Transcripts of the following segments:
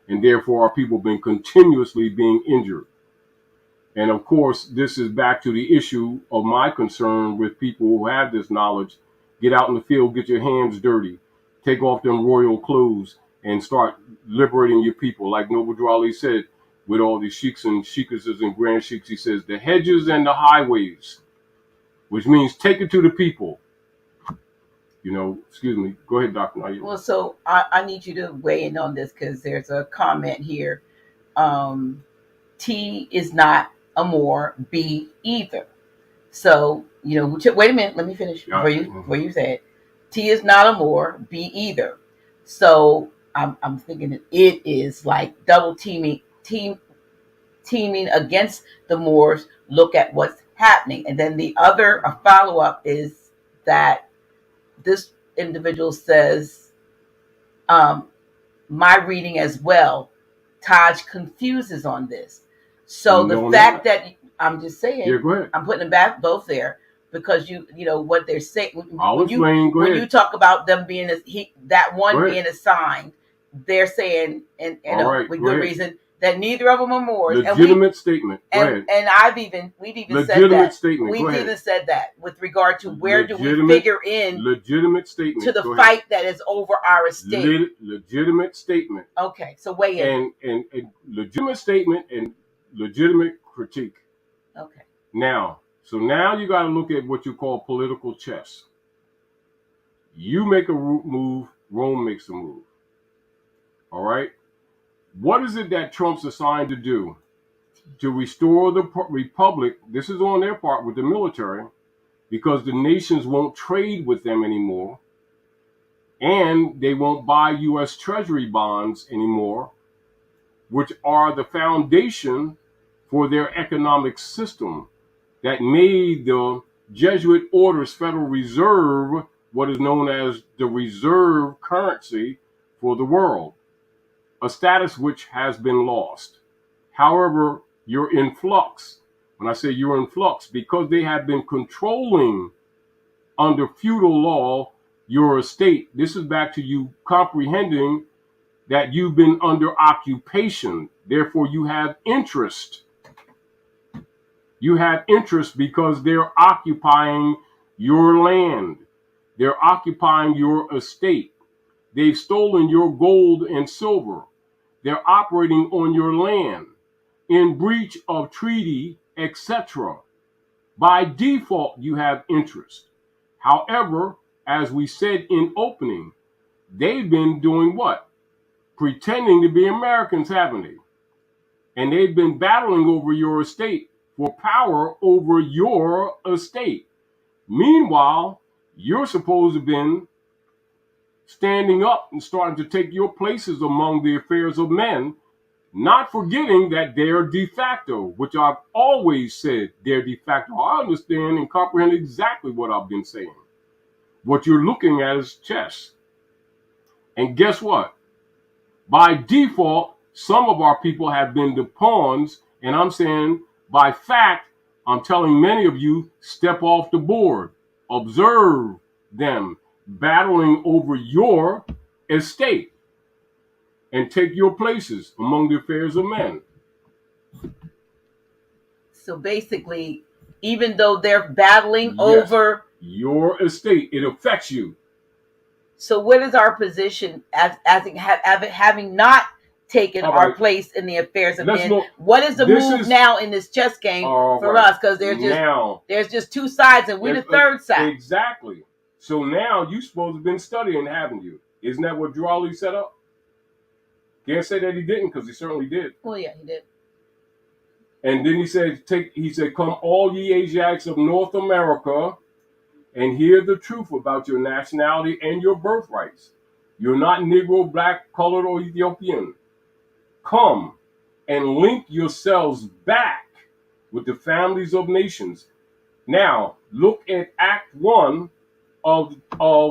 and therefore our people been continuously being injured. And of course, this is back to the issue of my concern with people who have this knowledge. Get out in the field, get your hands dirty, take off them royal clothes, and start liberating your people. Like Noble Drew Ali said, with all these sheiks and sheikesses and grand sheiks, he says, the hedges and the highways, which means take it to the people. You know, excuse me. Go ahead, Dr. Nayyib. Well, so I need you to weigh in on this because there's a comment here. T is not a more, B either. So, you know, wait a minute, let me finish before you say it. T is not a more, B either. So I'm thinking that it is like double teaming against the Moors. Look at what's happening. And then the other follow-up is that this individual says, my reading as well, Taj confuses on this. So the fact that I'm just saying, yeah, go ahead. I'm putting them back both there because you know what they're saying. I'll explain. Go ahead. When you talk about them being that one being assigned, they're saying, and right, with good reason, that neither of them are Moors. Legitimate statement. Go ahead. And we've even said that. Statement. We've even said that with regard to where do we figure in legitimate statement to the fight that is over our estate. Legitimate statement. Okay, so weigh in. And legitimate statement and legitimate critique. Okay. Now you got to look at what you call political chess. You make a move, Rome makes a move. All right? What is it that Trump's assigned to do? To restore the republic. This is on their part with the military, because the nations won't trade with them anymore, and they won't buy U.S. Treasury bonds anymore, which are the foundation for their economic system that made the Jesuit Order's Federal Reserve what is known as the reserve currency for the world, a status which has been lost. However, you're in flux. When I say you're in flux, because they have been controlling under feudal law your estate. This is back to you comprehending that you've been under occupation. Therefore, you have interest. You have interest because they're occupying your land. They're occupying your estate. They've stolen your gold and silver. They're operating on your land in breach of treaty, etc. By default, you have interest. However, as we said in opening, they've been doing what? Pretending to be Americans, haven't they? And they've been battling over your estate for power over your estate. Meanwhile, you're supposed to have been standing up and starting to take your places among the affairs of men, not forgetting that they're de facto, which I've always said they're de facto. I understand and comprehend exactly what I've been saying. What you're looking at is chess. And guess what? By default, some of our people have been the pawns, and I'm saying by fact, I'm telling many of you, step off the board. Observe them battling over your estate and take your places among the affairs of men. So basically, even though they're battling over your estate, it affects you. So what is our position as having not taken our place in the affairs of men? What is the move now in this chess game for us? Because there's just two sides and we're the third side. Exactly. So now you're supposed to have been studying, haven't you? Isn't that what Drew Ali set up? Can't say that he didn't, because he certainly did. Well, yeah, he did. And then he said, come all ye Asiatics of North America and hear the truth about your nationality and your birthrights. You're not Negro, black, colored, or Ethiopian. Come and link yourselves back with the families of nations. Now, look at Act 1 of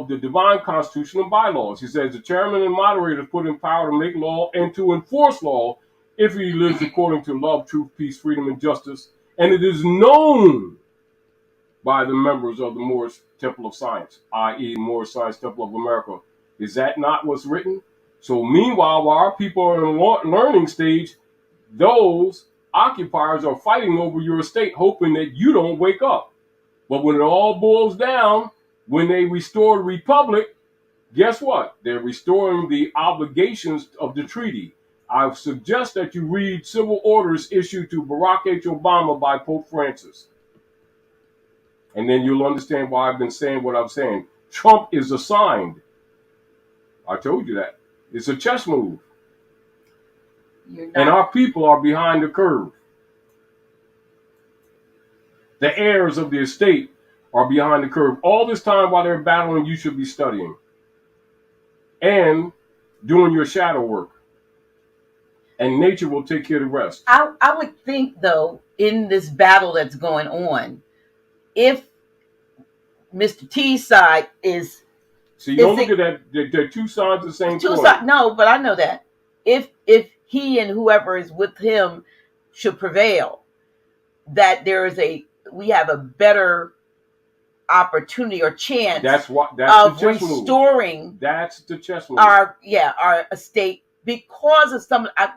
the Divine Constitution and Bylaws. He says the chairman and moderator is put in power to make law and to enforce law if he lives according to love, truth, peace, freedom, and justice. And it is known by the members of the Moorish Temple of Science, i.e. Moorish Science Temple of America. Is that not what's written? So meanwhile, while our people are in learning stage, those occupiers are fighting over your estate, hoping that you don't wake up. But when it all boils down, when they restore the republic, guess what? They're restoring the obligations of the treaty. I suggest that you read civil orders issued to Barack H. Obama by Pope Francis. And then you'll understand why I've been saying what I'm saying. Trump is assigned. I told you that. It's a chess move. And our people are behind the curve. The heirs of the estate are behind the curve. All this time while they're battling, you should be studying and doing your shadow work. And nature will take care of the rest. I would think, though, in this battle that's going on, if Mr. T's side is... So you don't look at that. They're two sides of the same coin. No, but I know that. If he and whoever is with him should prevail, that we have a better opportunity or chance that's of restoring that's the chess move. Our estate, because of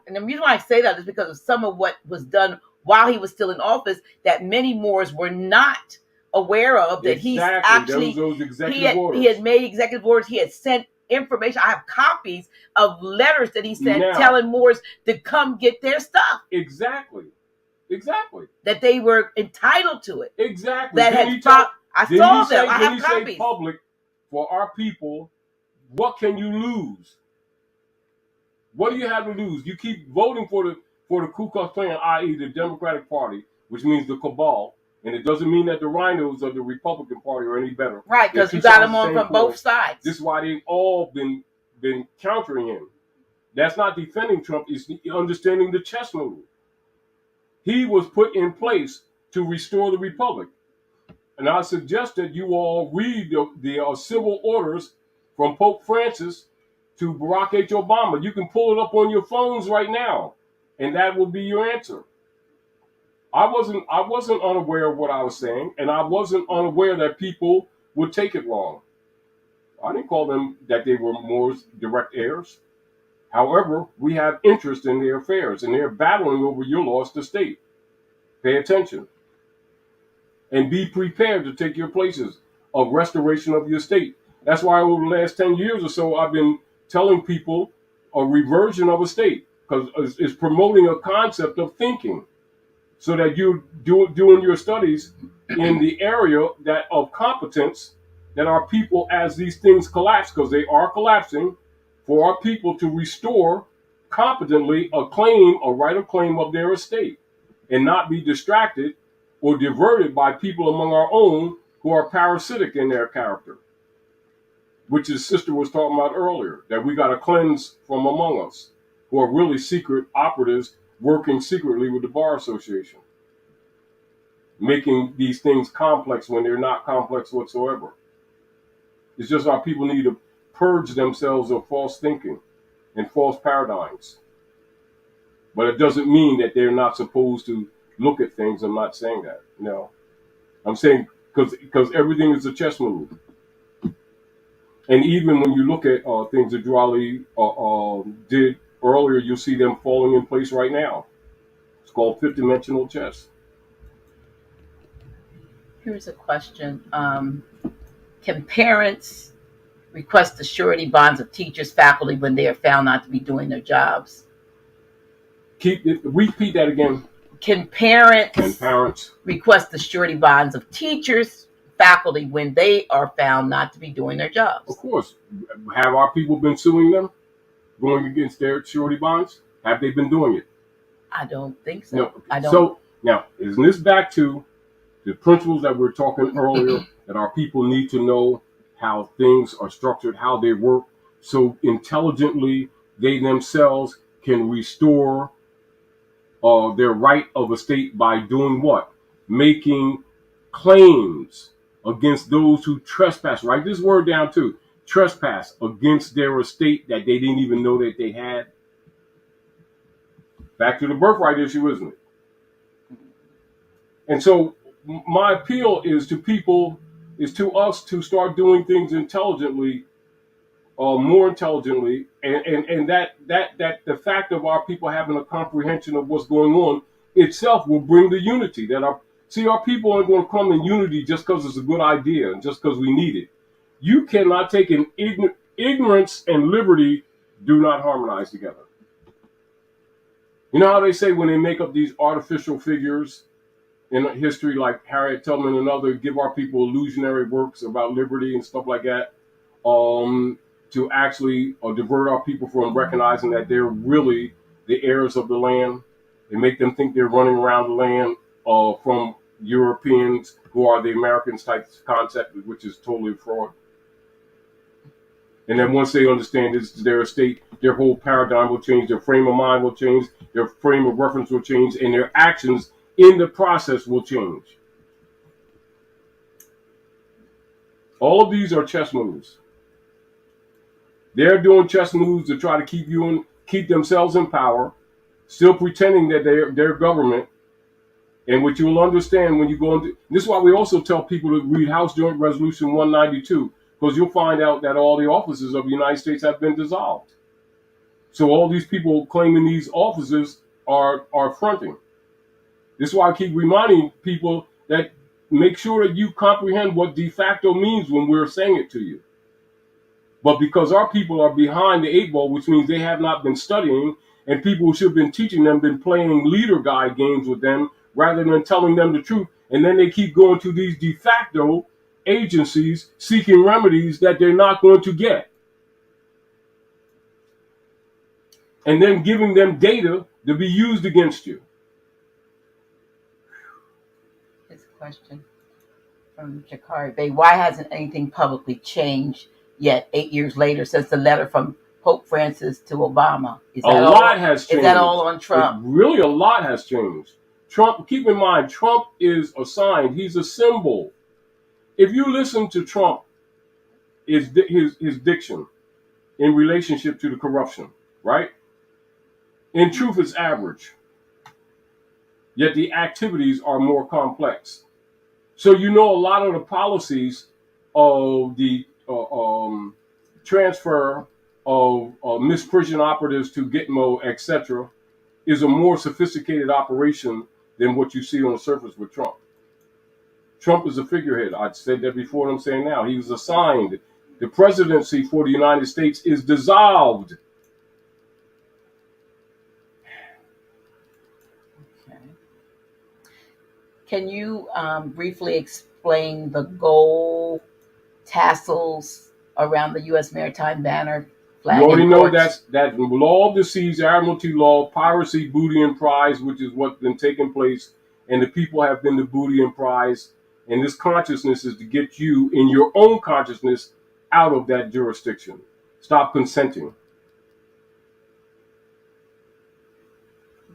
and the reason why I say that is because of some of what was done while he was still in office that many Moors were not aware of, that he's actually those executive orders. He had made executive orders. He had sent information. I have copies of letters that he sent telling Moors to come get their stuff. Exactly. That they were entitled to it. Exactly. That had I saw them. I have copies. Say public for our people, what can you lose? What do you have to lose? You keep voting for the Ku Klux Klan, i.e. the Democratic Party, which means the cabal. And it doesn't mean that the rhinos of the Republican Party are any better. Right, because you got them on from both sides. This is why they've all been countering him. That's not defending Trump. It's understanding the chess move. He was put in place to restore the republic. And I suggest that you all read the civil orders from Pope Francis to Barack H. Obama. You can pull it up on your phones right now, and that will be your answer. I wasn't unaware of what I was saying, and I wasn't unaware that people would take it wrong. I didn't call them that they were Moore's direct heirs. However, we have interest in their affairs, and they're battling over your lost estate. Pay attention. And be prepared to take your places of restoration of your estate. That's why over the last 10 years or so, I've been telling people a reversion of estate, because it's promoting a concept of thinking. So that you're doing your studies in the area of competence that our people, as these things collapse, because they are collapsing, for our people to restore competently a right of claim of their estate, and not be distracted or diverted by people among our own who are parasitic in their character, which his sister was talking about earlier, that we got to cleanse from among us, who are really secret operatives working secretly with the Bar Association, making these things complex when they're not complex whatsoever. It's just our people need to purge themselves of false thinking and false paradigms. But it doesn't mean that they're not supposed to look at things. I'm not saying that. No. I'm saying because everything is a chess move. And even when you look at things that Drali did earlier, you'll see them falling in place right now. It's called fifth-dimensional chess. Here's a question. Can parents request the surety bonds of teachers, faculty when they are found not to be doing their jobs? Repeat that again. Can parents request the surety bonds of teachers, faculty when they are found not to be doing their jobs? Of course. Have our people been suing them, going against their surety bonds? Have they been doing it? I don't think so. No. I don't. So now, isn't this back to the principles that we were talking earlier, that our people need to know how things are structured, how they work, so intelligently they themselves can restore their right of estate by doing what? Making claims against those who trespass. Write this word down too. Trespass against their estate that they didn't even know that they had. Back to the birthright issue, isn't it? And so my appeal is to people, is to us to start doing things intelligently more intelligently, and that the fact of our people having a comprehension of what's going on itself will bring the unity that our people aren't going to come in unity just because it's a good idea and just because we need it. You cannot take an ignorance and liberty do not harmonize together. You know how they say when they make up these artificial figures in history, like Harriet Tubman and others, give our people illusionary works about liberty and stuff like that, to actually divert our people from recognizing that they're really the heirs of the land. They make them think they're running around the land from Europeans who are the Americans type concept, which is totally fraud. And then once they understand this, their state, their whole paradigm will change, their frame of mind will change, their frame of reference will change, and their actions in the process will change. All of these are chess moves. They're doing chess moves to try to keep themselves in power, still pretending that they're government. And what you'll understand when you go into this is why we also tell people to read House Joint Resolution 192, because you'll find out that all the offices of the United States have been dissolved. So all these people claiming these offices are fronting. This is why I keep reminding people that make sure that you comprehend what de facto means when we're saying it to you. But because our people are behind the 8 ball, which means they have not been studying, and people who should have been teaching them been playing leader guy games with them rather than telling them the truth. And then they keep going to these de facto agencies seeking remedies that they're not going to get. And then giving them data to be used against you. This question from Jakari Bay. Why hasn't anything publicly changed yet 8 years later since the letter from Pope Francis to Obama? A lot has changed. Is that all on Trump? Really, a lot has changed. Trump, keep in mind, Trump is a sign. He's a symbol. If you listen to Trump, his diction in relationship to the corruption, right? In truth, it's average. Yet the activities are more complex. So a lot of the policies of the transfer of misprision operatives to Gitmo, etc., is a more sophisticated operation than what you see on the surface with Trump. Trump is a figurehead. I said that before and I'm saying now. He was assigned. The presidency for the United States is dissolved. Okay. Can you briefly explain the gold tassels around the U.S. maritime banner flag? You already know that law of the seas, admiralty law, piracy, booty, and prize, which is what's been taking place, and the people have been the booty and prize. And this consciousness is to get you in your own consciousness out of that jurisdiction. Stop consenting.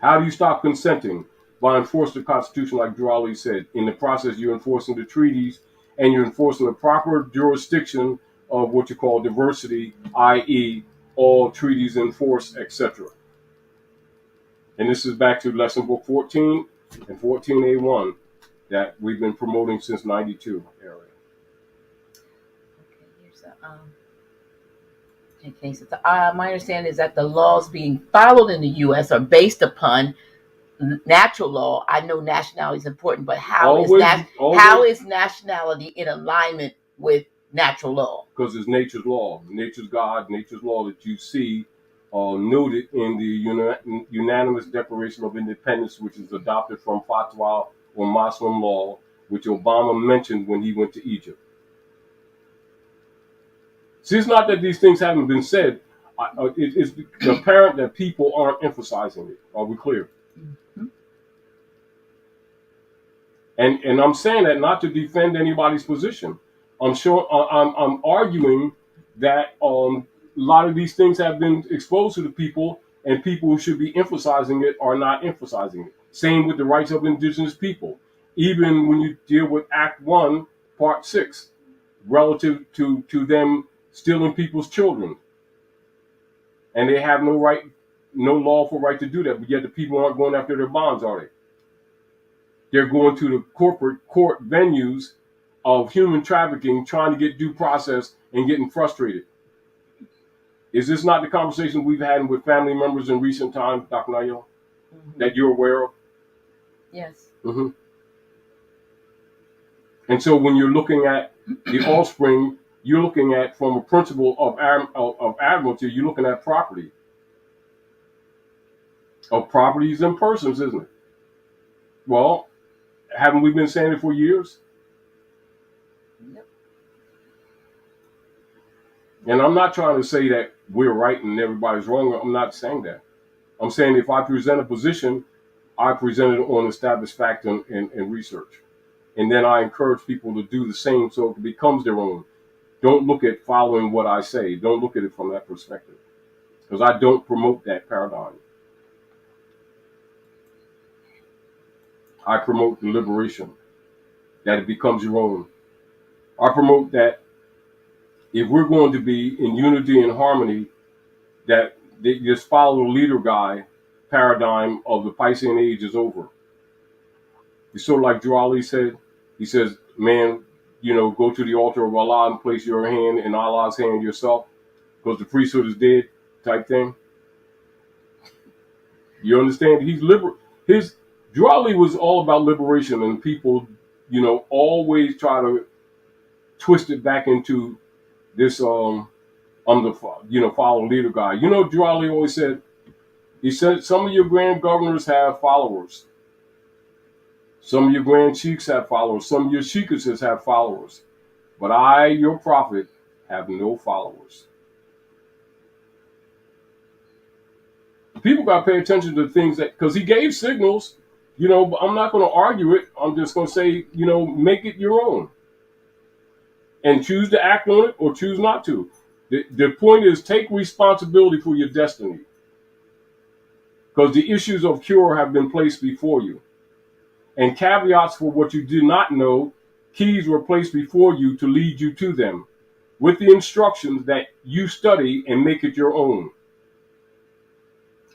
How do you stop consenting? By enforcing the Constitution, like Durali said. In the process, you're enforcing the treaties, and you're enforcing the proper jurisdiction of what you call diversity, i.e., all treaties in force, etc. And this is back to lesson book 14 and 14A1 that we've been promoting since 92 area. My understanding is that the laws being followed in the U.S. are based upon natural law. I know nationality is important, but how is nationality in alignment with natural law? Because it's nature's law. Nature's God, nature's law that you see noted in the unanimous Declaration of Independence, which is adopted from Fatwa or Muslim law, which Obama mentioned when he went to Egypt. See, it's not that these things haven't been said. It's apparent that people aren't emphasizing it. Are we clear? Mm-hmm. And I'm saying that not to defend anybody's position. I'm arguing that a lot of these things have been exposed to the people, and people who should be emphasizing it are not emphasizing it. Same with the rights of indigenous people. Even when you deal with Act 1, Part 6, relative to them stealing people's children. And they have no lawful right to do that, but yet the people aren't going after their bonds, are they? They're going to the corporate court venues of human trafficking, trying to get due process and getting frustrated. Is this not the conversation we've had with family members in recent times, Dr. Nayo, that you're aware of? Yes. Mm-hmm. And so when you're looking at the offspring, you're looking at, from a principle of admiralty, you're looking at property. Of properties and persons, isn't it? Well, haven't we been saying it for years? Yep. And I'm not trying to say that we're right and everybody's wrong. I'm not saying that. I'm saying if I present a position, I present it on established fact and research. And then I encourage people to do the same so it becomes their own. Don't look at following what I say. Don't look at it from that perspective. Because I don't promote that paradigm. I promote the liberation, that it becomes your own. I promote that if we're going to be in unity and harmony, that this follow the leader guy paradigm of the Piscean age is over. It's sort of like Drew Ali said. He says, man, go to the altar of Allah and place your hand in Allah's hand yourself because the priesthood is dead type thing. You understand? He's Drew Ali was all about liberation, and people, always try to twist it back into this, follow leader guy. Drew Ali always said, he said, some of your grand governors have followers. Some of your grand sheiks have followers. Some of your sheikesses have followers. But I, your prophet, have no followers. People got to pay attention to things because he gave signals, but I'm not going to argue it. I'm just going to say, make it your own. And choose to act on it or choose not to. The point is, take responsibility for your destiny. Because the issues of cure have been placed before you. And caveats for what you did not know, keys were placed before you to lead you to them, with the instructions that you study and make it your own.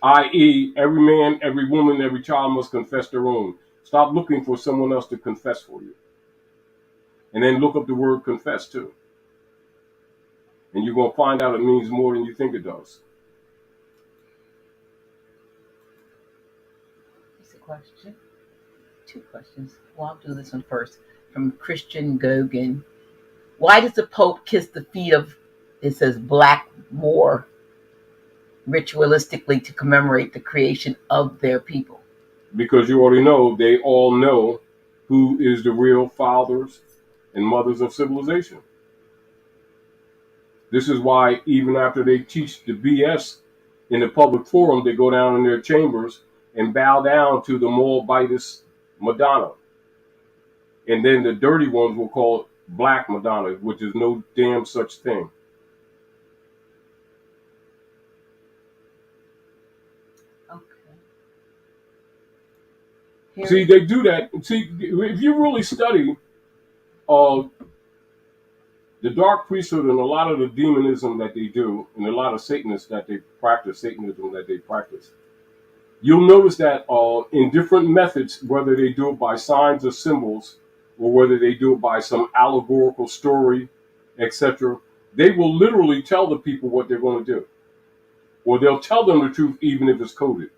I.e., every man, every woman, every child must confess their own. Stop looking for someone else to confess for you. And then look up the word confess too. And you're going to find out it means more than you think it does. That's a question. 2 questions. Well, I'll do this one first. From Christian Gogan. Why does the Pope kiss the feet of, it says, Black Moor ritualistically to commemorate the creation of their people? Because you already know, they all know who is the real fathers and mothers of civilization. This is why even after they teach the BS in the public forum, they go down in their chambers and bow down to the Moabitess Madonna. And then the dirty ones will call it Black Madonna, which is no damn such thing. Okay. See, they do that. See, if you really study the dark priesthood and a lot of the demonism that they do, and a lot of Satanists that they practice, Satanism that they practice, you'll notice that in different methods, whether they do it by signs or symbols, or whether they do it by some allegorical story, etc., they will literally tell the people what they're going to do. Or they'll tell them the truth even if it's coded.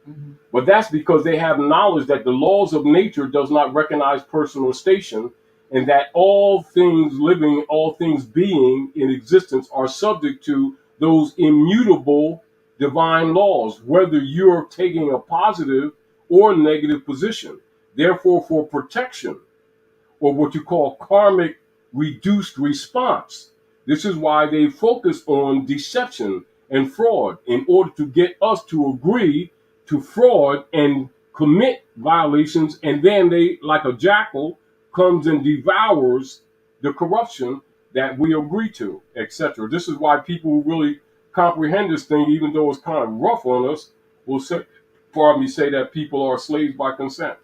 Mm-hmm. But that's because they have knowledge that the laws of nature does not recognize person or station, and that all things living, all things being in existence are subject to those immutable divine laws, whether you're taking a positive or negative position. Therefore, for protection, or what you call karmic reduced response, this is why they focus on deception and fraud in order to get us to agree to fraud and commit violations, and then they, like a jackal, comes and devours the corruption that we agree to, etc. This is why people who really comprehend this thing, even though it's kind of rough on us, will say that people are slaves by consent.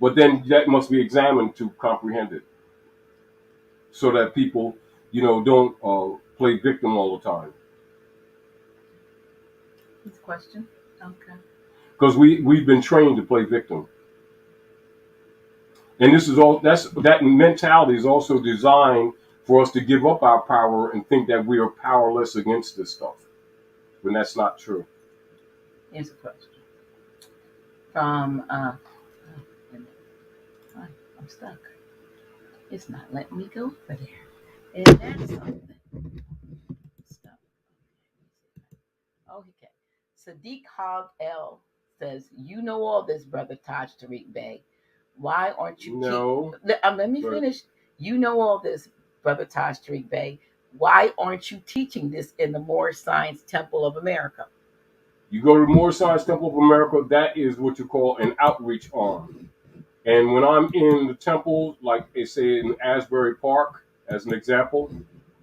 But then that must be examined to comprehend it, so that people, don't play victim all the time. This question, okay. Because we've been trained to play victim. And this is all that mentality is also designed for us to give up our power and think that we are powerless against this stuff, when that's not true. Here's a question from I'm stuck. It's not letting me go over there. And that's something. Stop. Okay. Sadiq Hog L says, "You know all this, brother Taj Tariq Bey. Why aren't you?" No. Let me finish. You know all this, brother Taj Tariq Bey. Why aren't you teaching this in the Moorish Science Temple of America? You go to the Moorish Science Temple of America, that is what you call an outreach arm. And when I'm in the temple, like they say in Asbury Park, as an example,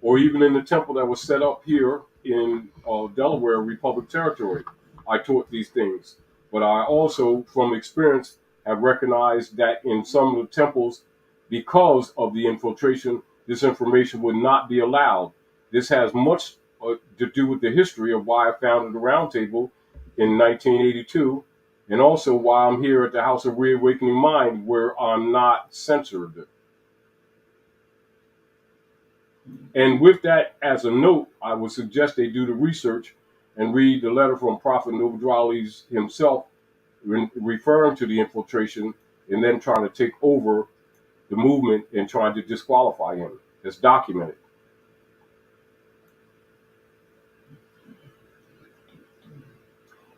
or even in the temple that was set up here in Delaware, Republic Territory, I taught these things. But I also, from experience, have recognized that in some of the temples, because of the infiltration, this information would not be allowed. This has much to do with the history of why I founded the Roundtable in 1982, and also why I'm here at the House of Reawakening Mind, where I'm not censored. And with that as a note, I would suggest they do the research and read the letter from Prophet Novadralis himself, referring to the infiltration and then trying to take over the movement and trying to disqualify him. It's documented.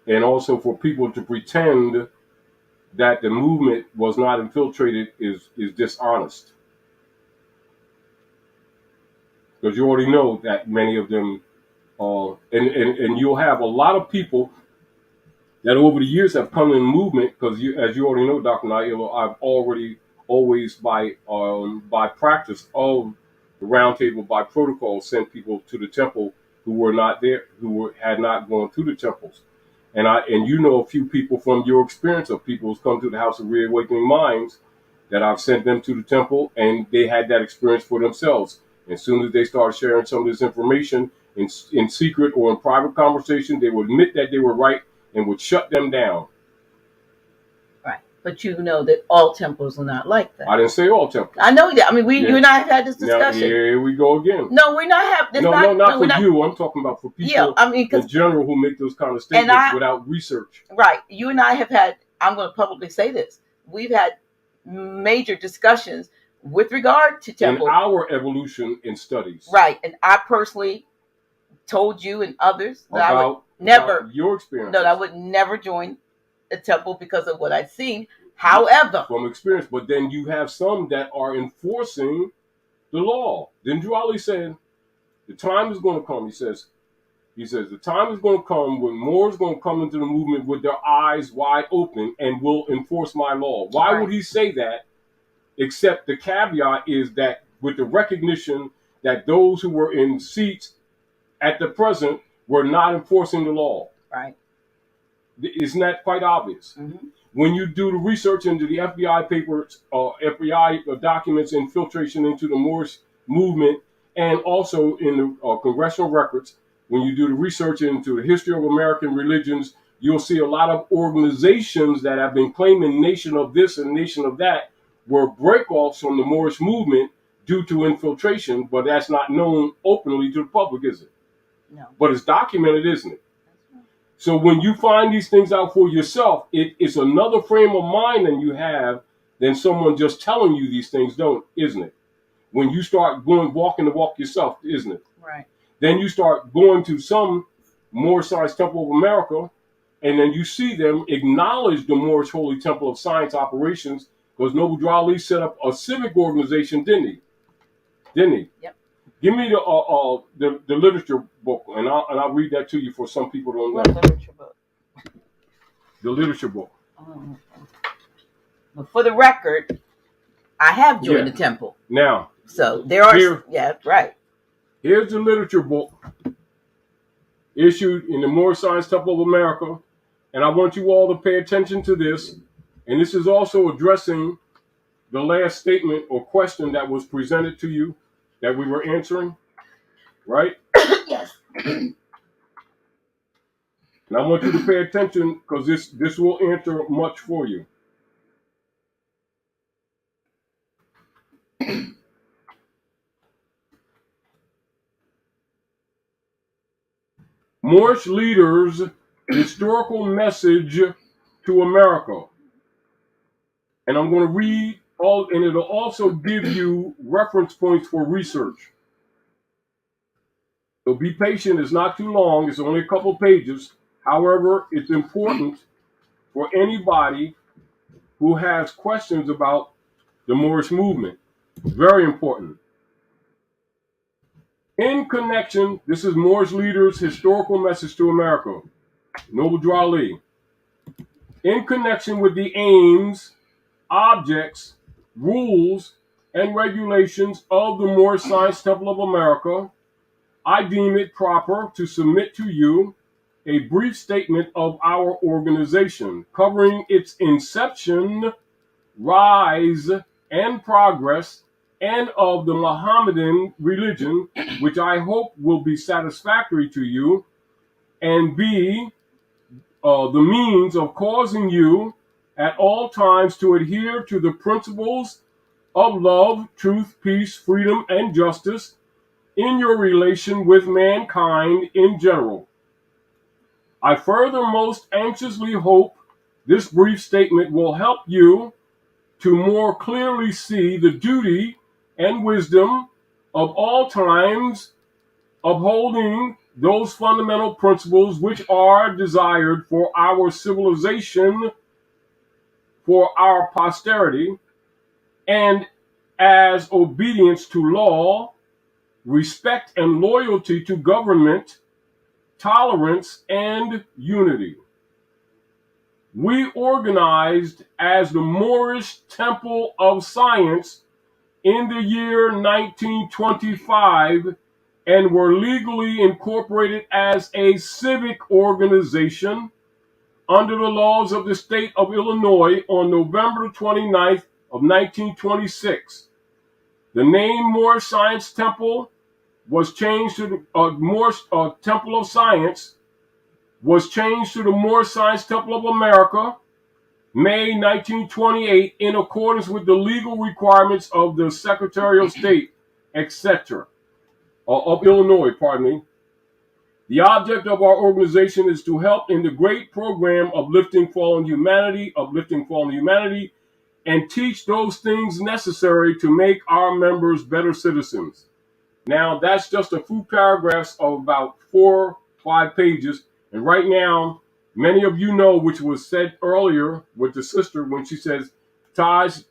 And also for people to pretend that the movement was not infiltrated is dishonest. Because you already know that many of them, and you'll have a lot of people that over the years have come in the movement, because as you already know, Dr. Naila, I've already always by practice of the Roundtable, by protocol, sent people to the temple who were not there, had not gone to the temples. And you know a few people from your experience of people who's come to the House of Reawakening Minds that I've sent them to the temple, and they had that experience for themselves. As soon as they started sharing some of this information in secret or in private conversation, they would admit that they were right and would shut them down. Right. But you know that all temples are not like that. I didn't say all temples. I know that. I mean, you and I have had this discussion. Now, here we go again. No, we're not having. Not for you. I'm talking about for people in general who make those kind of statements without research. Right. You and I have had, I'm going to publicly say this, we've had major discussions with regard to temple. In our evolution in studies. Right. And I personally told you and others that I would never, about your experience. No, I would never join a temple because of what I'd seen. However, from experience, but then you have some that are enforcing the law. Then Drali said, the time is going to come. He says, the time is going to come when more is going to come into the movement with their eyes wide open and will enforce my law. Why would he say that? Except the caveat is that with the recognition that those who were in seats at the present were not enforcing the law. Right. Isn't that quite obvious? Mm-hmm. When you do the research into the FBI papers, FBI documents, infiltration into the Moorish movement, and also in the congressional records, when you do the research into the history of American religions, you'll see a lot of organizations that have been claiming nation of this and nation of that were breakoffs from the Moorish movement due to infiltration, but that's not known openly to the public, is it? No. But it's documented, isn't it? So when you find these things out for yourself, it's another frame of mind than you have than someone just telling you these things, isn't it? When you start walking the walk yourself, isn't it? Right. Then you start going to some Moorish Science Temple of America, and then you see them acknowledge the Moorish Holy Temple of Science operations, because Noble Drali set up a civic organization, didn't he? Yep. Give me the literature book, and I'll read that to you for some people who don't know. What literature book? The literature book. But for the record, I have joined the temple. Now, so there are. Right. Here's the literature book issued in the Moorish Science Temple of America, and I want you all to pay attention to this. And this is also addressing the last statement or question that was presented to you that we were answering, right? Yes. And I want you to pay attention, because this will answer much for you. Moorish leaders' historical message to America. And I'm going to read all, and it'll also give you reference points for research. So be patient. It's not too long. It's only a couple pages. However, it's important for anybody who has questions about the Moorish movement. Very important. In connection, this is Moorish leaders' historical message to America. Noble Drew Ali. In connection with the aims, objects, rules, and regulations of the Moorish Science Temple of America, I deem it proper to submit to you a brief statement of our organization covering its inception, rise, and progress, and of the Mohammedan religion, which I hope will be satisfactory to you and be the means of causing you at all times to adhere to the principles of love, truth, peace, freedom, and justice in your relation with mankind in general. I further most anxiously hope this brief statement will help you to more clearly see the duty and wisdom of all times upholding those fundamental principles which are desired for our civilization, for our posterity, and as obedience to law, respect and loyalty to government, tolerance, and unity. We organized as the Moorish Temple of Science in the year 1925 and were legally incorporated as a civic organization under the laws of the state of Illinois on November 29th of 1926. The name Moorish Science Temple was changed to the Moorish Temple of Science was changed to the Moorish Science Temple of America, May 1928, in accordance with the legal requirements of the Secretary of State, etc. Of Illinois, pardon me. The object of our organization is to help in the great program of uplifting fallen humanity, and teach those things necessary to make our members better citizens. Now, that's just a few paragraphs of about 4 or 5 pages. And right now, many of you know, which was said earlier with the sister when she says, Taj,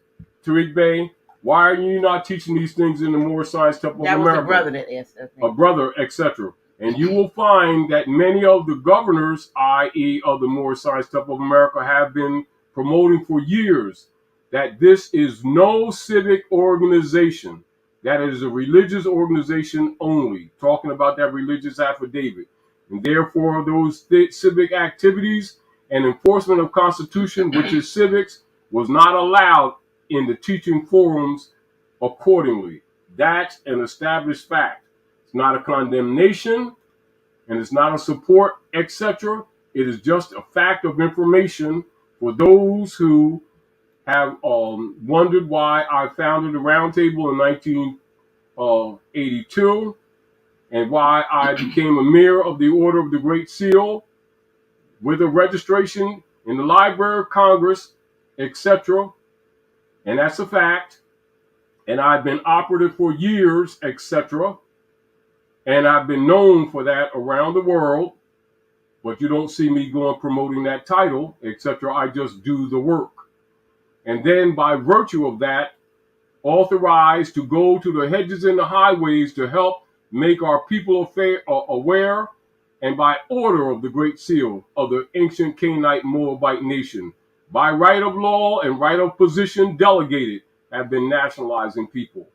Tarik Bey, why are you not teaching these things in the Moorish Science Temple of America? That was a brother that asked that. A brother, etc. And you will find that many of the governors, i.e. of the Moorish Science Temple of America, have been promoting for years that this is no civic organization. That is a religious organization only, talking about that religious affidavit. And therefore, those civic activities and enforcement of Constitution, which is civics, was not allowed in the teaching forums accordingly. That's an established fact. It's not a condemnation, and it's not a support, etc. It is just a fact of information for those who have wondered why I founded the Roundtable in 1982 and why I became a Mayor of the Order of the Great Seal with a registration in the Library of Congress, etc. And that's a fact. And I've been operative for years, etc. And I've been known for that around the world. But you don't see me going promoting that title, etc. I just do the work. And then by virtue of that, authorized to go to the hedges and the highways to help make our people aware, and by order of the Great Seal of the ancient Canaanite Moabite nation, by right of law and right of position delegated, have been nationalizing people.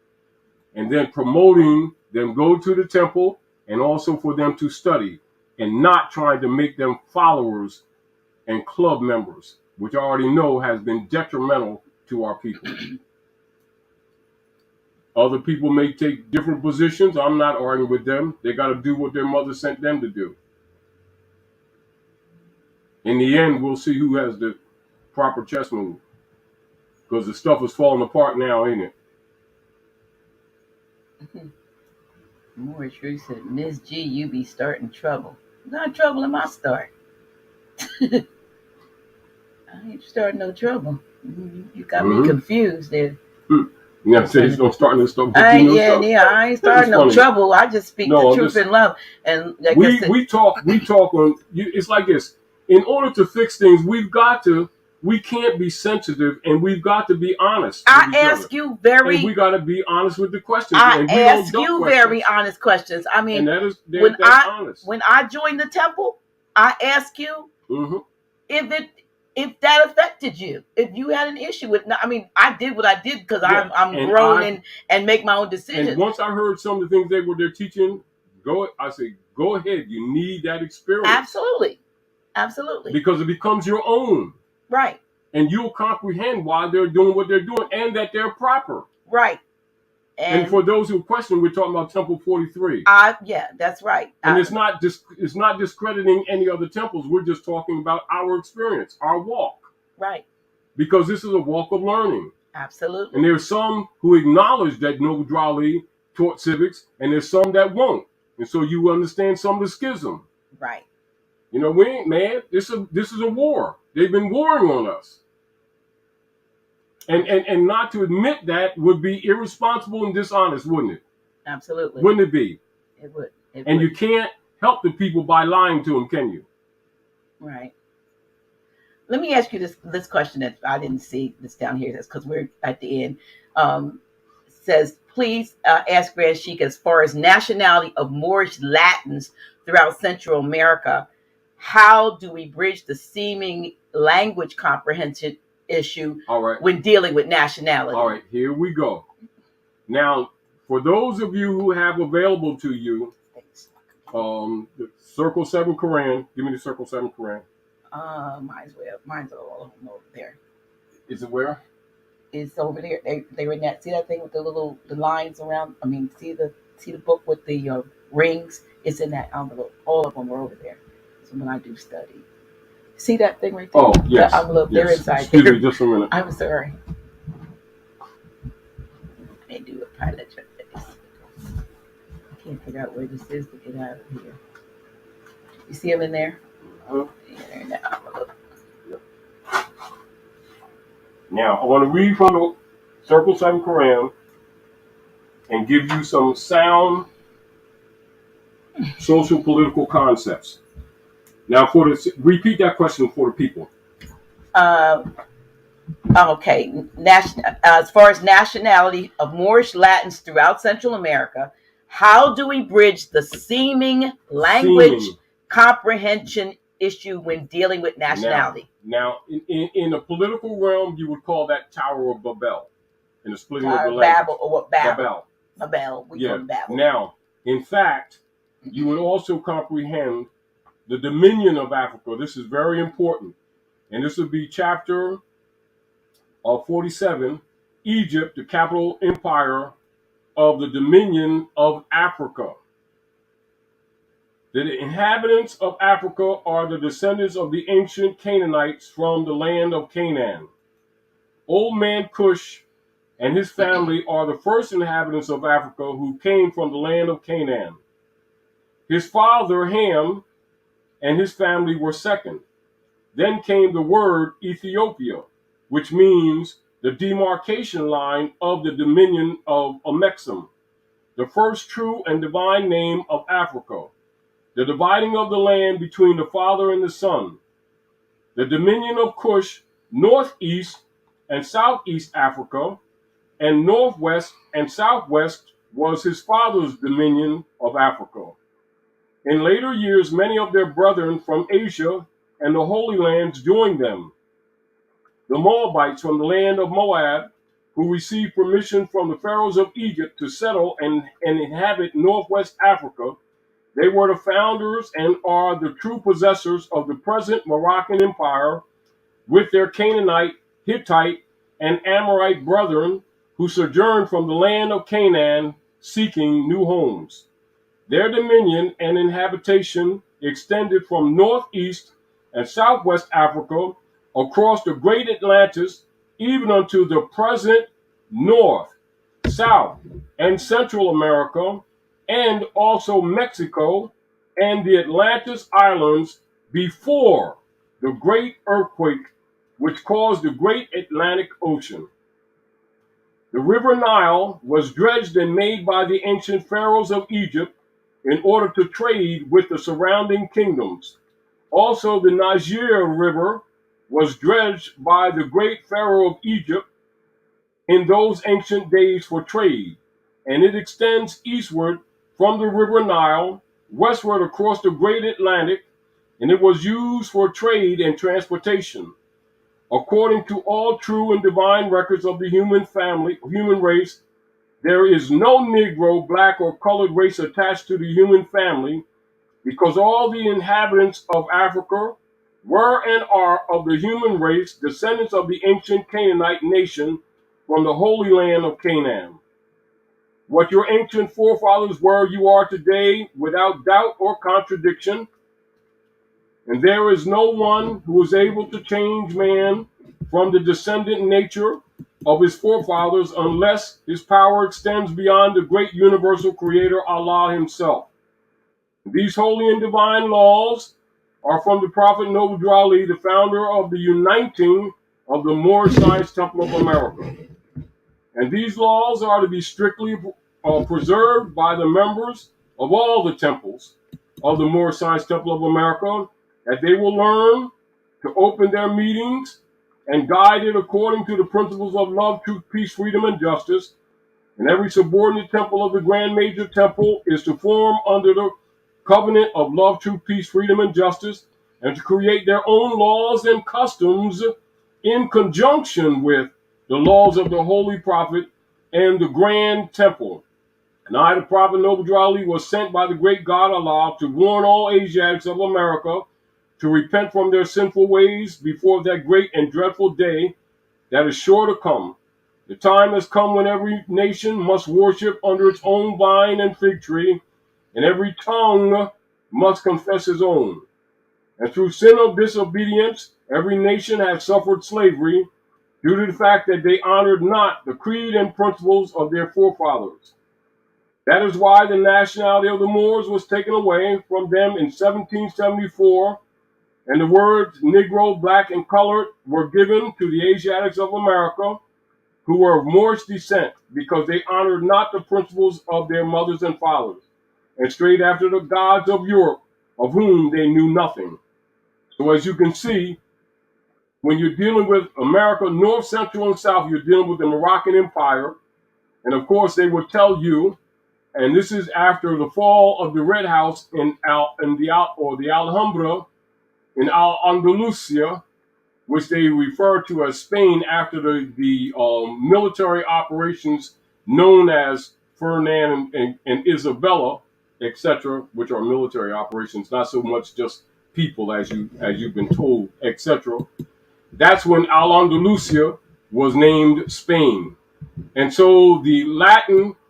And then promoting them go to the temple and also for them to study and not trying to make them followers and club members, which I already know has been detrimental to our people. Other people may take different positions. I'm not arguing with them. They got to do what their mother sent them to do. In the end, we'll see who has the proper chess move. Because the stuff is falling apart now, ain't it? Moorish Ruth said, Miss G, you be starting trouble. Not trouble in my start. I ain't starting no trouble. You got me confused there. Yeah, say don't start no stuff. I ain't starting no trouble. I just speak the truth in love. And like we talk on you. It's like this. In order to fix things, we can't be sensitive, and we've got to be honest. I ask you very. And we got to be honest with the questions. I ask you very honest questions. I mean, and that's honest. When I joined the temple, I ask you if that affected you, if you had an issue with. I mean, I did what I did because I'm grown and make my own decisions. And once I heard some of the things they're teaching, I say, go ahead. You need that experience. Absolutely. Because it becomes your own. Right. And you'll comprehend why they're doing what they're doing and that they're proper. Right. And for those who question, we're talking about Temple 43. Yeah, that's right. And it's not discrediting any other temples. We're just talking about our experience, our walk. Right. Because this is a walk of learning. Absolutely. And there's some who acknowledge that Noble Drawley taught civics, and there's some that won't. And so you understand some of the schism. Right. You know, we ain't mad. This is a war. They've been warring on us. And not to admit that would be irresponsible and dishonest, wouldn't it? Absolutely. Wouldn't it be? It would. You can't help the people by lying to them, can you? Right. Let me ask you this question that I didn't see this down here. That's because we're at the end. Says, please ask Grand Sheik, as far as nationality of Moorish Latins throughout Central America, how do we bridge the seeming language comprehension issue when dealing with nationality? All right, here we go. Now, for those of you who have available to you, the Circle 7 Quran, give me the Circle 7 Quran. Mine's all over there. Is it where? It's over there. They were in that. See that thing with the lines around? I mean, see the book with the rings? It's in that envelope. All of them were over there. So when I do study, see that thing right there? Oh, yes. The envelope, they're inside. Excuse me, just a minute. I'm sorry. They do a pilot check. I can't figure out where this is to get out of here. You see them in there? Yeah, they're in that envelope. Now, I want to read from the Circle 7 Quran and give you some sound social political concepts. Now, repeat that question for the people. Okay. As far as nationality of Moorish Latins throughout Central America, how do we bridge the seeming language comprehension issue when dealing with nationality? Now, in the political realm, you would call that Tower of Babel. In the splitting of the language. Babel, or what? Babel. Babel. We call it Babel. Now, in fact, you would also comprehend the dominion of Africa. This is very important. And this would be chapter 47, Egypt, the capital empire of the dominion of Africa. The inhabitants of Africa are the descendants of the ancient Canaanites from the land of Canaan. Old man Cush and his family are the first inhabitants of Africa who came from the land of Canaan. His father Ham and his family were second. Then came the word Ethiopia, which means the demarcation line of the dominion of Amexem, the first true and divine name of Africa, the dividing of the land between the Father and the Son. The dominion of Cush, northeast and southeast Africa, and northwest and southwest was his father's dominion of Africa. In later years, many of their brethren from Asia and the Holy Lands joined them. The Moabites from the land of Moab, who received permission from the pharaohs of Egypt to settle and inhabit northwest Africa, they were the founders and are the true possessors of the present Moroccan Empire, with their Canaanite, Hittite, and Amorite brethren who sojourned from the land of Canaan seeking new homes. Their dominion and inhabitation extended from northeast and southwest Africa across the great Atlantis, even unto the present North, South, and Central America, and also Mexico and the Atlantis Islands before the great earthquake which caused the great Atlantic Ocean. The river Nile was dredged and made by the ancient pharaohs of Egypt in order to trade with the surrounding kingdoms. Also, the Niger River was dredged by the great pharaoh of Egypt in those ancient days for trade, and it extends eastward from the river Nile, westward across the great Atlantic, and it was used for trade and transportation. According to all true and divine records of the human race, there is no Negro, black, or colored race attached to the human family, because all the inhabitants of Africa were and are of the human race, descendants of the ancient Canaanite nation from the Holy Land of Canaan. What your ancient forefathers were, you are today, without doubt or contradiction. And there is no one who is able to change man from the descendant nature of his forefathers unless his power extends beyond the great universal creator Allah himself. These holy and divine laws are from the Prophet Noble Ali, the founder of the uniting of the Moorish Science Temple of America. And these laws are to be strictly preserved by the members of all the temples of the Moorish Science Temple of America, that they will learn to open their meetings and guide it according to the principles of love, truth, peace, freedom, and justice. And every subordinate temple of the Grand Major Temple is to form under the covenant of love, truth, peace, freedom, and justice, and to create their own laws and customs in conjunction with the laws of the Holy Prophet and the Grand Temple. And I, the Prophet Noble Ali, was sent by the great God Allah to warn all Asiatics of America to repent from their sinful ways before that great and dreadful day that is sure to come. The time has come when every nation must worship under its own vine and fig tree, and every tongue must confess his own. And through sin of disobedience, every nation has suffered slavery due to the fact that they honored not the creed and principles of their forefathers. That is why the nationality of the Moors was taken away from them in 1774, and the words Negro, black, and colored were given to the Asiatics of America, who were of Moorish descent, because they honored not the principles of their mothers and fathers, and strayed after the gods of Europe, of whom they knew nothing. So as you can see, when you're dealing with America, North, Central, and South, you're dealing with the Moroccan Empire. And of course, they will tell you, and this is after the fall of the Red House in the Alhambra in Al-Andalusia, which they refer to as Spain after the military operations known as Ferdinand and Isabella, etc., which are military operations, not so much just people as you've been told, etc. That's when Al-Andalusia was named Spain. And so the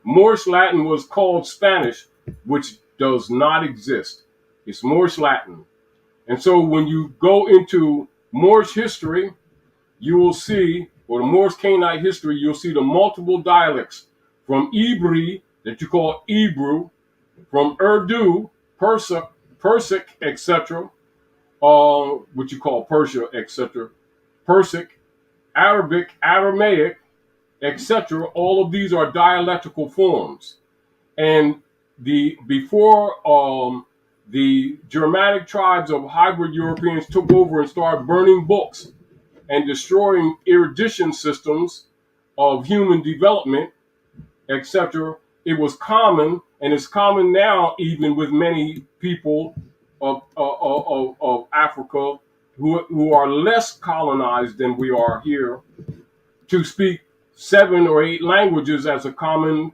Moorish Latin was called Spanish, which does not exist. It's Moorish Latin. And so when you go into Moorish history, you will see, or the Moorish Canaanite history, you'll see the multiple dialects from Ibri, that you call Hebrew, from Urdu, Persic, etc., which you call Persia, etc., Persic, Arabic, Aramaic, etc. All of these are dialectical forms. And before the Germanic tribes of hybrid Europeans took over and started burning books and destroying erudition systems of human development, etc., it was common, and it's common now even with many people of Africa who are less colonized than we are here, to speak 7 or 8 languages as a common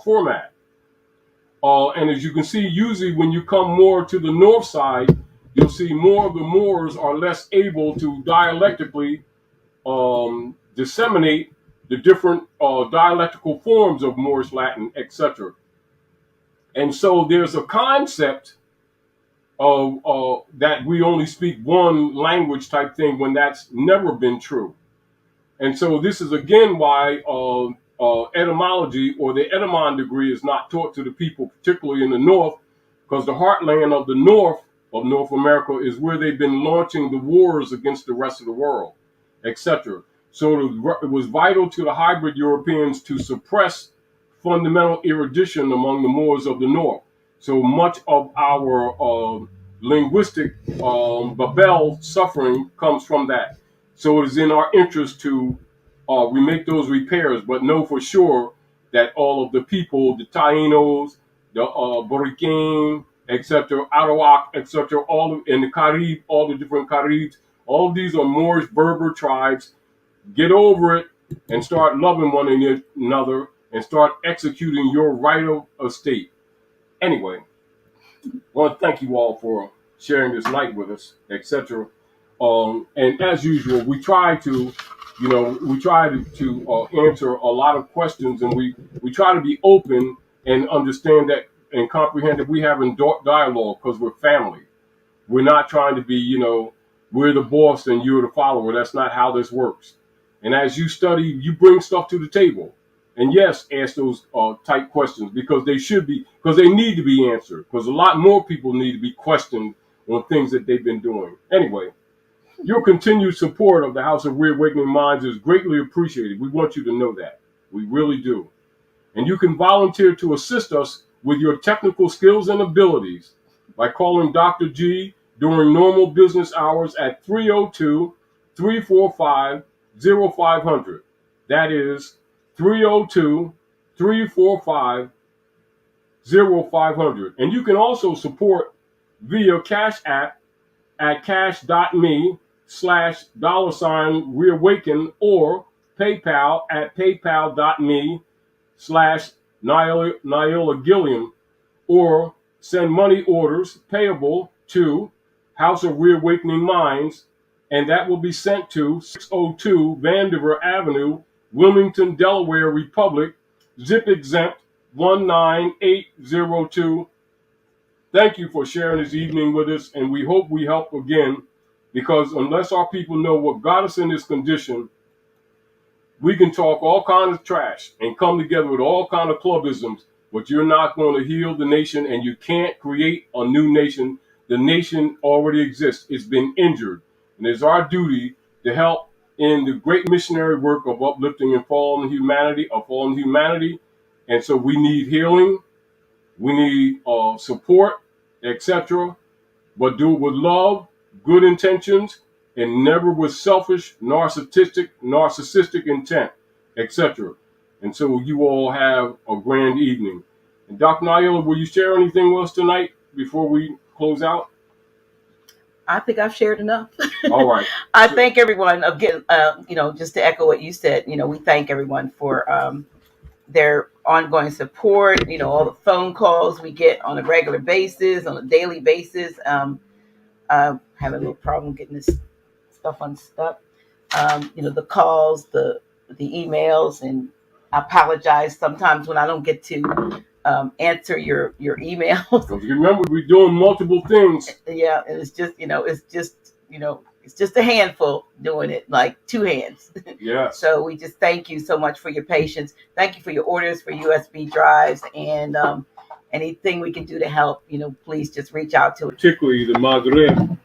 format. And as you can see, usually when you come more to the north side, you'll see more of the Moors are less able to dialectically disseminate the different dialectical forms of Moorish Latin, etc. And so there's a concept of that we only speak one language type thing, when that's never been true. And so this is again why etymology or the etymon degree is not taught to the people, particularly in the North, because the heartland of the North of North America is where they've been launching the wars against the rest of the world, etc. So it was vital to the hybrid Europeans to suppress fundamental erudition among the Moors of the North. So much of our linguistic Babel suffering comes from that. So it is in our interest to we make those repairs, but know for sure that all of the people, the Tainos, the Borican, etc., Arawak, etc., in the Carib, all the different Caribs, all of these are Moorish Berber tribes. Get over it and start loving one another and start executing your right of estate. Anyway, I want to thank you all for sharing this night with us, etc. And as usual, we try to answer a lot of questions, and we try to be open and understand that and comprehend that we have dialogue because we're family. We're not trying to be, we're the boss and you're the follower. That's not how this works. And as you study, you bring stuff to the table. And yes, ask those tight questions because they need to be answered because a lot more people need to be questioned on things that they've been doing. Anyway, your continued support of the House of Reawakening Minds is greatly appreciated. We want you to know that. We really do. And you can volunteer to assist us with your technical skills and abilities by calling Dr. G during normal business hours at 302-345-0500. That is 302-345-0500. And you can also support via Cash App at cash.me/$reawaken or PayPal at paypal.me/Nyla Gilliam, or send money orders payable to House of Reawakening Minds, and that will be sent to 602 Vandiver Avenue, Wilmington, Delaware, Republic, zip exempt 19802. Thank you for sharing this evening with us, and we hope we help again, because unless our people know what got us in this condition, we can talk all kinds of trash and come together with all kinds of clubisms, but you're not going to heal the nation, and you can't create a new nation. The nation already exists. It's been injured, and it's our duty to help in the great missionary work of uplifting and fallen humanity. And so we need healing, we need support, etc. But do it with love, good intentions, and never with selfish, narcissistic intent, etc. And so you all have a grand evening. And Dr. Nyla, will you share anything with us tonight before we close out? I think I've shared enough. All right. I thank everyone again. Just to echo what you said, we thank everyone for their ongoing support. All the phone calls we get on a regular basis, on a daily basis. I have a little problem getting this stuff unstuck. The calls, the emails, and I apologize sometimes when I don't get to answer your emails. Remember, we're doing multiple things. Yeah, and it's just a handful doing it, like two hands. Yeah. So we just thank you so much for your patience. Thank you for your orders for USB drives, and anything we can do to help, please just reach out to us. Particularly the Maghreb,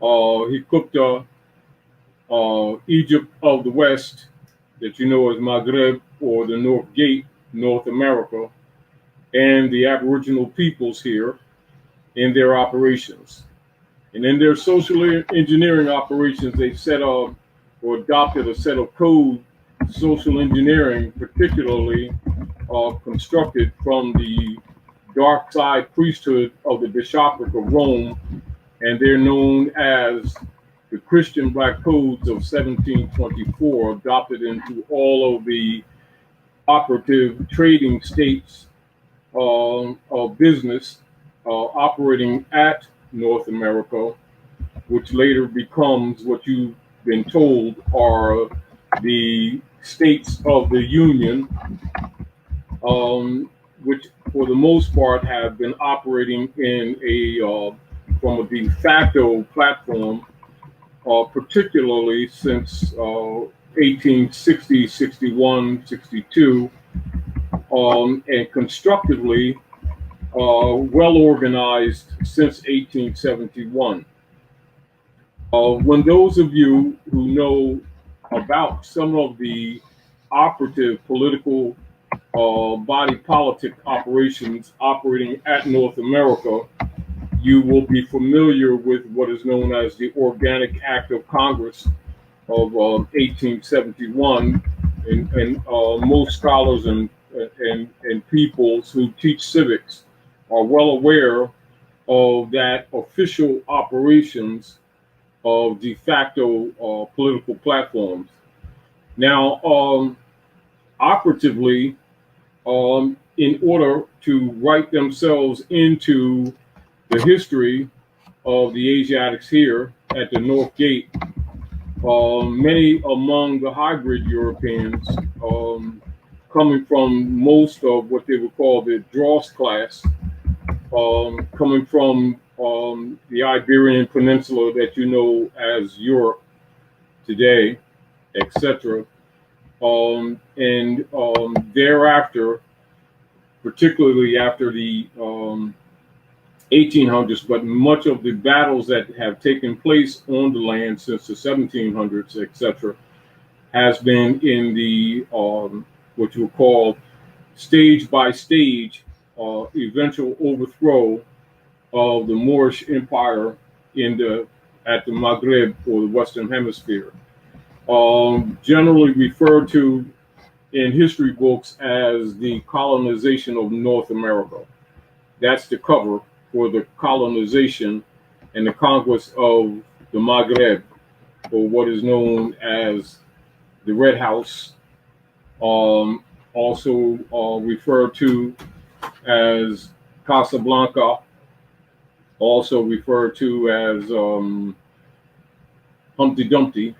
Hikupta, Egypt of the West, that as Maghreb, or the North Gate, North America, and the Aboriginal peoples here in their operations. And in their social engineering operations, they set up or adopted a set of code, social engineering, particularly constructed from the dark side priesthood of the Bishopric of Rome, and they're known as the Christian Black Codes of 1724, adopted into all of the operative trading states of business operating at North America, which later becomes what you've been told are the states of the Union, which for the most part have been operating in from a de facto platform, particularly since 1860, 61, 62, and constructively well organized since 1871. When those of you who know about some of the operative political body politic operations operating at North America, you will be familiar with what is known as the Organic Act of Congress of 1871, and most scholars and peoples who teach civics are well aware of that official operations of de facto political platforms. Now, operatively, in order to write themselves into the history of the Asiatics here at the North Gate, many among the hybrid Europeans, coming from most of what they would call the dross class, coming from the Iberian Peninsula that you know as Europe today, etc. And thereafter, particularly after the 1800s, but much of the battles that have taken place on the land since the 1700s, etc., has been in the what you would call stage by stage eventual overthrow of the Moorish Empire at the Maghreb or the Western Hemisphere, generally referred to in history books as the colonization of North America. That's the cover for the colonization and the conquest of the Maghreb, or what is known as the Red House, also referred to as Casablanca, also referred to as Humpty Dumpty.